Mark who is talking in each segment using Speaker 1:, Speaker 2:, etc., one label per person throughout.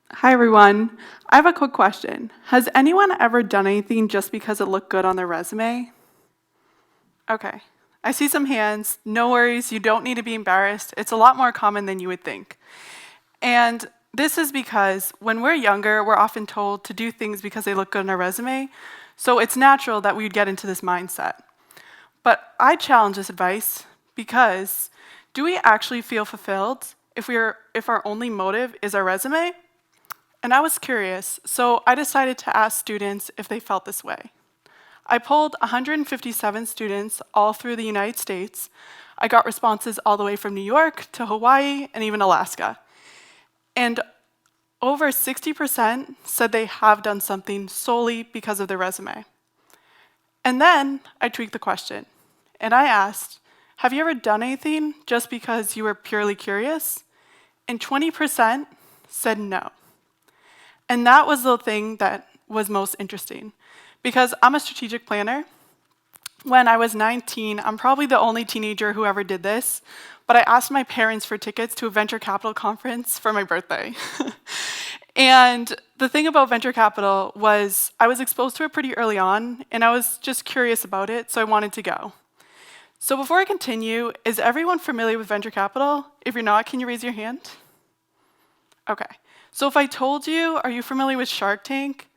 Speaker 1: Hi, everyone. I have a quick question. Has anyone ever done anything just because it looked good on their resume? Okay. I see some hands. No worries. You don't need to be embarrassed. It's a lot more common than you would think. And this is because when we're younger, we're often told to do things because they look good on our resume. So it's natural that we'd get into this mindset. But I challenge this advice because do we actually feel fulfilled if our only motive is our resume? And I was curious, so I decided to ask students if they felt this way. I polled 157 students all through the United States. I got responses all the way from New York to Hawaii and even Alaska. And over 60% said they have done something solely because of their resume. And then I tweaked the question and I asked, have you ever done anything just because you were purely curious? And 20% said no. And that was the thing that was most interesting because I'm a strategic planner. When I was 19, I'm probably the only teenager who ever did this, but I asked my parents for tickets to a venture capital conference for my birthday. And the thing about venture capital was I was exposed to it pretty early on, and I was just curious about it, so I wanted to go. So before I continue, is everyone familiar with venture capital? If you're not, can you raise your hand? Okay. So if I told you, are you familiar with Shark Tank?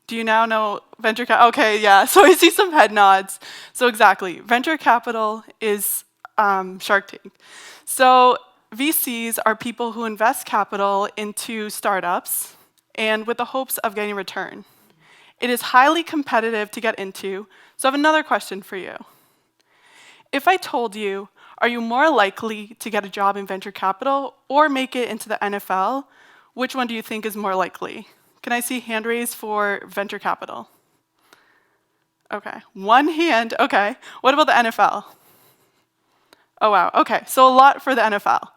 Speaker 1: Do you now know venture capital? Okay, yeah. So I see some head nods. So exactly, venture capital is Shark Tank. So VCs are people who invest capital into startups and with the hopes of getting a return. It is highly competitive to get into. So I have another question for you. If I told you, are you more likely to get a job in venture capital or make it into the NFL? Which one do you think is more likely? Can I see hand raise for venture capital? Okay, one hand, okay. What about the NFL? Oh wow, okay, so a lot for the NFL.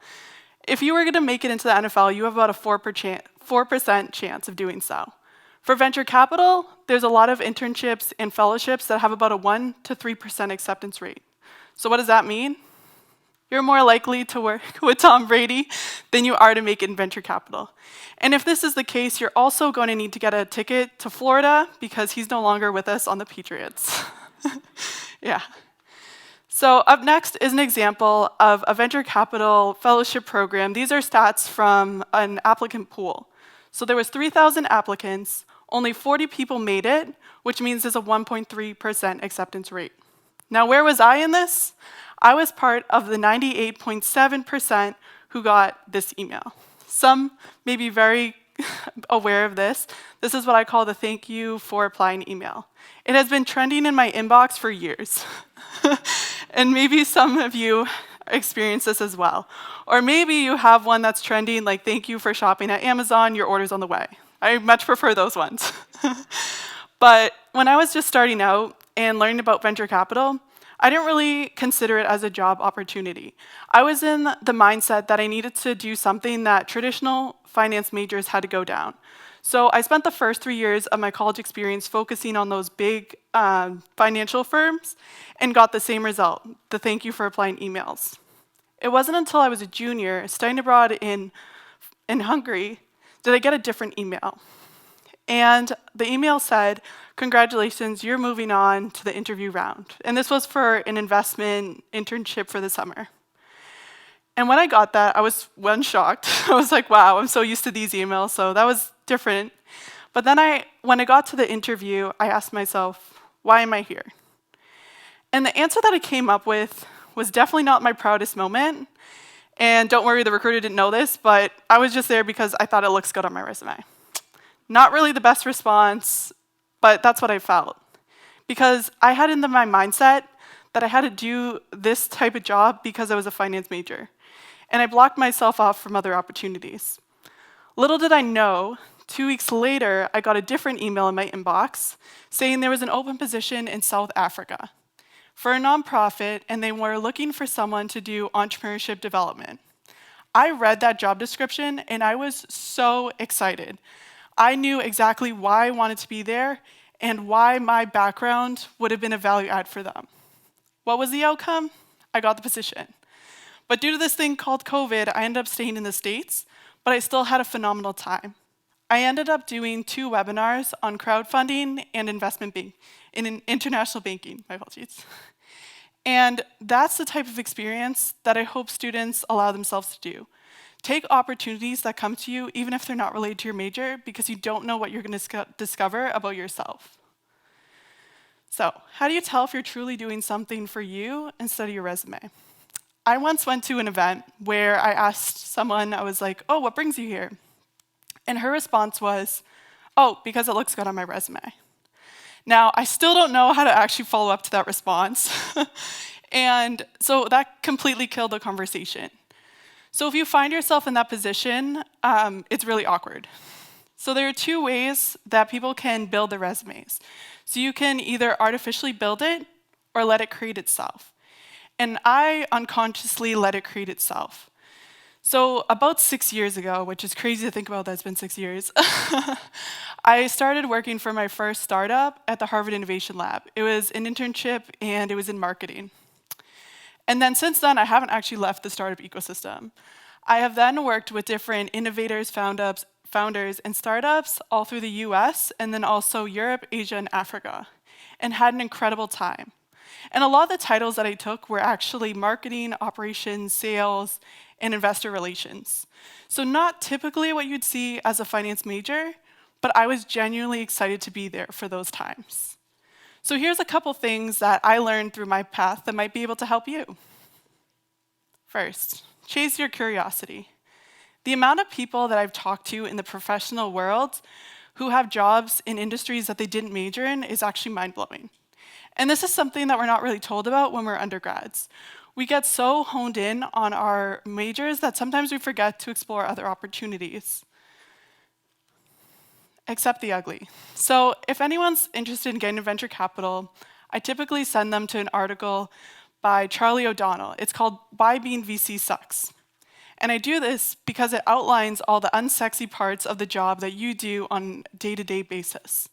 Speaker 1: If you were gonna make it into the NFL, you have about a 4% chance of doing so. For venture capital, there's a lot of internships and fellowships that have about a 1 to 3% acceptance rate. So what does that mean? You're more likely to work with Tom Brady than you are to make it in venture capital. And if this is the case, you're also going to need to get a ticket to Florida because he's no longer with us on the Patriots. Yeah. So up next is an example of a venture capital fellowship program. These are stats from an applicant pool. So there was 3,000 applicants, only 40 people made it, which means there's a 1.3% acceptance rate. Now, where was I in this? I was part of the 98.7% who got this email. Some may be very aware of this. This is what I call the thank you for applying email. It has been trending in my inbox for years. And maybe some of you experience this as well. Or maybe you have one that's trending like thank you for shopping at Amazon, your order's on the way. I much prefer those ones. But when I was just starting out and learning about venture capital, I didn't really consider it as a job opportunity. I was in the mindset that I needed to do something that traditional finance majors had to go down. So I spent the first 3 years of my college experience focusing on those big financial firms and got the same result, the thank you for applying emails. It wasn't until I was a junior, studying abroad in Hungary, did I get a different email. And the email said, congratulations, you're moving on to the interview round. And this was for an investment internship for the summer. And when I got that, I was shocked. I was like, wow, I'm so used to these emails, so that was different. But then when I got to the interview, I asked myself, why am I here? And the answer that I came up with was definitely not my proudest moment. And don't worry, the recruiter didn't know this, but I was just there because I thought it looks good on my resume. Not really the best response, but that's what I felt. Because I had in my mindset that I had to do this type of job because I was a finance major. And I blocked myself off from other opportunities. Little did I know, 2 weeks later, I got a different email in my inbox saying there was an open position in South Africa for a nonprofit, and they were looking for someone to do entrepreneurship development. I read that job description, and I was so excited. I knew exactly why I wanted to be there and why my background would have been a value add for them. What was the outcome? I got the position. But due to this thing called COVID, I ended up staying in the States, but I still had a phenomenal time. I ended up doing 2 webinars on crowdfunding and in international banking, my apologies. And that's the type of experience that I hope students allow themselves to do. Take opportunities that come to you, even if they're not related to your major, because you don't know what you're going to discover about yourself. So, how do you tell if you're truly doing something for you instead of your resume? I once went to an event where I asked someone, I was like, oh, what brings you here? And her response was, oh, because it looks good on my resume. Now, I still don't know how to actually follow up to that response. And so that completely killed the conversation. So if you find yourself in that position, it's really awkward. So there are 2 ways that people can build their resumes. So you can either artificially build it or let it create itself. And I unconsciously let it create itself. So about 6 years ago, which is crazy to think about that it's been 6 years, I started working for my first startup at the Harvard Innovation Lab. It was an internship and it was in marketing. And then since then, I haven't actually left the startup ecosystem. I have then worked with different innovators, founders, and startups all through the US, and then also Europe, Asia, and Africa, and had an incredible time. And a lot of the titles that I took were actually marketing, operations, sales, and investor relations. So not typically what you'd see as a finance major, but I was genuinely excited to be there for those times. So here's a couple things that I learned through my path that might be able to help you. First, chase your curiosity. The amount of people that I've talked to in the professional world who have jobs in industries that they didn't major in is actually mind-blowing. And this is something that we're not really told about when we're undergrads. We get so honed in on our majors that sometimes we forget to explore other opportunities. Accept the ugly. So if anyone's interested in getting into venture capital, I typically send them to an article by Charlie O'Donnell. It's called Why Being VC Sucks. And I do this because it outlines all the unsexy parts of the job that you do on a day-to-day basis.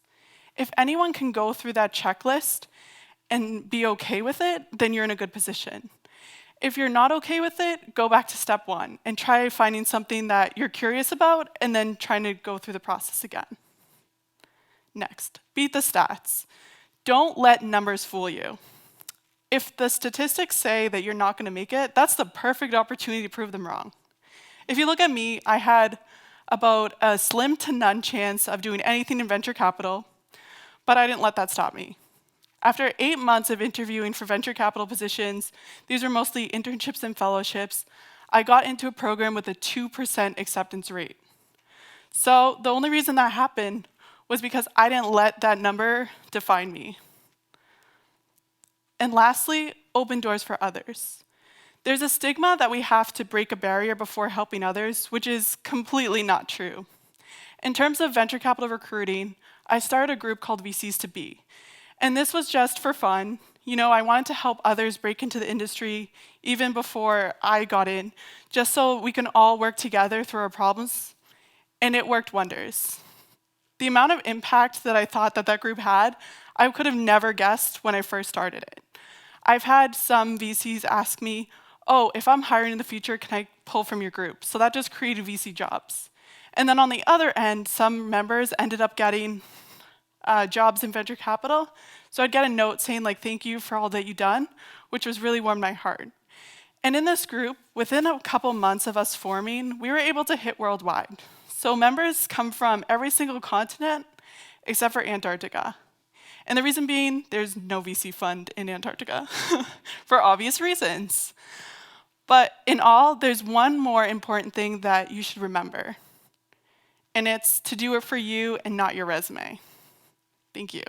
Speaker 1: If anyone can go through that checklist and be okay with it, then you're in a good position. If you're not okay with it, go back to step 1 and try finding something that you're curious about and then trying to go through the process again. Next, beat the stats. Don't let numbers fool you. If the statistics say that you're not going to make it, that's the perfect opportunity to prove them wrong. If you look at me, I had about a slim to none chance of doing anything in venture capital, but I didn't let that stop me. After 8 months of interviewing for venture capital positions, these were mostly internships and fellowships, I got into a program with a 2% acceptance rate. So the only reason that happened was because I didn't let that number define me. And lastly, open doors for others. There's a stigma that we have to break a barrier before helping others, which is completely not true. In terms of venture capital recruiting, I started a group called VCs to Be. And this was just for fun. You know, I wanted to help others break into the industry even before I got in, just so we can all work together through our problems. And it worked wonders. The amount of impact that I thought that that group had, I could have never guessed when I first started it. I've had some VCs ask me, oh, if I'm hiring in the future, can I pull from your group? So that just created VC jobs. And then on the other end, some members ended up getting jobs in venture capital. So I'd get a note saying, like, thank you for all that you've done, which was really warmed my heart. And in this group, within a couple months of us forming, we were able to hit worldwide. So members come from every single continent except for Antarctica. And the reason being, there's no VC fund in Antarctica for obvious reasons. But in all, there's one more important thing that you should remember. And it's to do it for you and not your resume. Thank you.